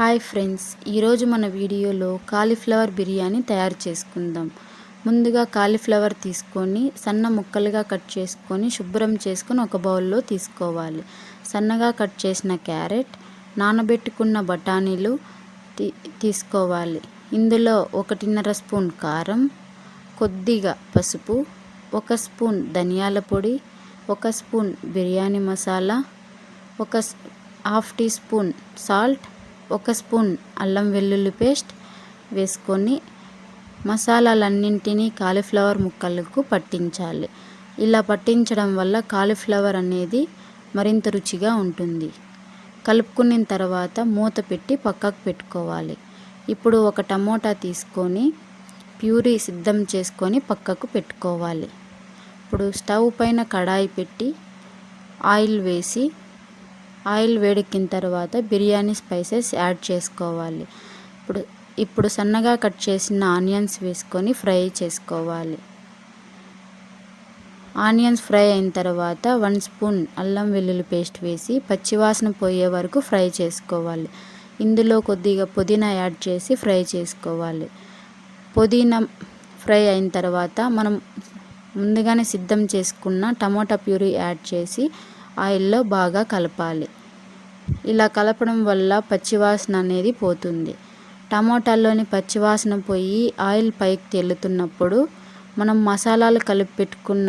Hi friends, ఈరోజు మన వీడియోలో కాలీఫ్లవర్ బిర్యానీ తయారు చేసుకుందాం. ముందుగా కాలీఫ్లవర్ తీసుకొని సన్న ముక్కలుగా కట్ చేసుకొని శుభ్రం చేసుకొని ఒక బౌల్లో తీసుకోవాలి. సన్నగా కట్ చేసిన క్యారెట్, నానబెట్టుకున్న బఠానీలు తీసుకోవాలి. ఇందులో 1.5 స్పూన్ కారం, కొద్దిగా పసుపు, 1 స్పూన్ ధనియాల పొడి, 1 spoon biryani masala, 1/2 teaspoon salt, 1 spoon అల్లం వెల్లుల్లి పేస్ట్ వేసుకొని మసాలాలన్నింటినీ కాలీఫ్లవర్ ముక్కలకు పట్టించాలి. ఇలా పట్టించడం వల్ల కాలీఫ్లవర్ అనేది మరింత రుచిగా ఉంటుంది. కలుపుకున్న తర్వాత మూత పెట్టి పక్కకు పెట్టుకోవాలి. ఇప్పుడు ఒక టమోటా తీసుకొని ప్యూరీ సిద్ధం చేసుకొని పక్కకు పెట్టుకోవాలి. ఇప్పుడు స్టవ్ పైన కడాయి పెట్టి ఆయిల్ వేసి ఆయిల్ వేడెక్కిన తర్వాత బిర్యానీ స్పైసెస్ యాడ్ చేసుకోవాలి. ఇప్పుడు సన్నగా కట్ చేసిన ఆనియన్స్ వేసుకొని ఫ్రై చేసుకోవాలి. ఆనియన్స్ ఫ్రై అయిన తర్వాత 1 స్పూన్ అల్లం వెల్లుల్లి పేస్ట్ వేసి పచ్చివాసన పోయే వరకు ఫ్రై చేసుకోవాలి. ఇందులో కొద్దిగా పుదీనా యాడ్ చేసి ఫ్రై చేసుకోవాలి. పుదీనా ఫ్రై అయిన తర్వాత మనం ముందుగానే సిద్ధం చేసుకున్న టమోటా ప్యూరీ యాడ్ చేసి ఆయిల్లో బాగా కలపాలి. ఇలా కలపడం వల్ల పచ్చివాసన అనేది పోతుంది. టమోటాల్లోని పచ్చివాసన పోయి ఆయిల్ పైకి తేలుతున్నప్పుడు మనం మసాలాలు కలిపి పెట్టుకున్న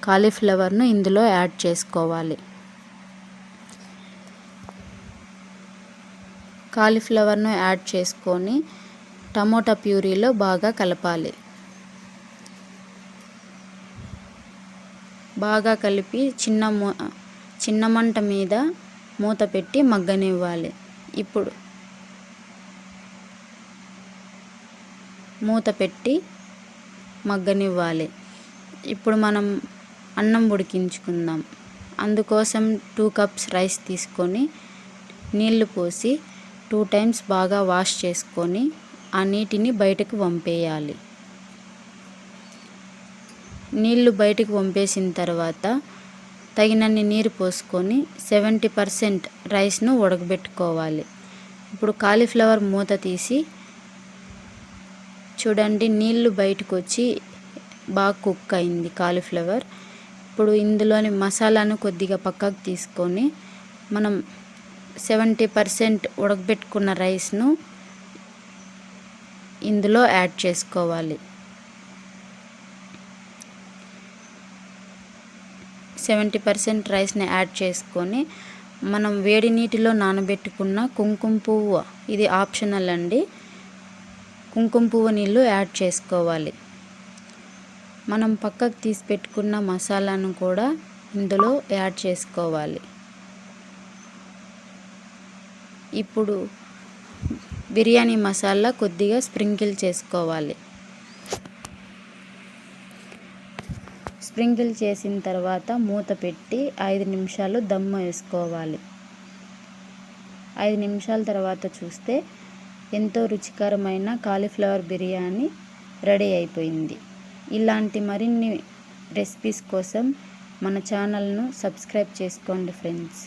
కాలీఫ్లవర్ను ఇందులో యాడ్ చేసుకోవాలి. కాలీఫ్లవర్ను యాడ్ చేసుకొని టమోటా ప్యూరీలో బాగా కలపాలి. బాగా కలిపి చిన్న మంట మీద మూత పెట్టి మగ్గనివ్వాలి. ఇప్పుడు మూత పెట్టి మగ్గనివ్వాలి. ఇప్పుడు మనం అన్నం ఉడికించుకుందాం. అందుకోసం 2 కప్స్ రైస్ తీసుకొని నీళ్లు పోసి 2 టైమ్స్ బాగా వాష్ చేసుకొని ఆ నీటిని బయటకు వంపేయాలి. నీళ్లు బయటకు వంపేసిన తర్వాత తగినన్ని నీరు పోసుకొని 70% రైస్ను ఉడకబెట్టుకోవాలి. ఇప్పుడు కాలీఫ్లవర్ మూత తీసి చూడండి, నీళ్లు బయటకు వచ్చి బాగా కుక్ అయింది కాలీఫ్లవర్. ఇప్పుడు ఇందులోని మసాలాను కొద్దిగా పక్కకు తీసుకొని మనం 70% ఉడకబెట్టుకున్న రైస్ను ఇందులో యాడ్ చేసుకోవాలి. 70% రైస్ని యాడ్ చేసుకొని మనం వేడి నీటిలో నానబెట్టుకున్న కుంకుమ పువ్వు, ఇది ఆప్షనల్ అండి, కుంకుమ పువ్వు నీళ్ళు యాడ్ చేసుకోవాలి. మనం పక్కకు తీసి పెట్టుకున్న మసాలాను కూడా ఇందులో యాడ్ చేసుకోవాలి. ఇప్పుడు బిర్యానీ మసాలా కొద్దిగా స్ప్రింకిల్ చేసుకోవాలి. స్ప్రింకిల్ చేసిన తర్వాత మూత పెట్టి 5 నిమిషాలు దమ్ము వేసుకోవాలి. 5 నిమిషాల తర్వాత చూస్తే ఎంతో రుచికరమైన కాలీఫ్లవర్ బిర్యానీ రెడీ అయిపోయింది. ఇలాంటి మరిన్ని రెసిపీస్ కోసం మన ఛానల్ను సబ్స్క్రైబ్ చేసుకోండి ఫ్రెండ్స్.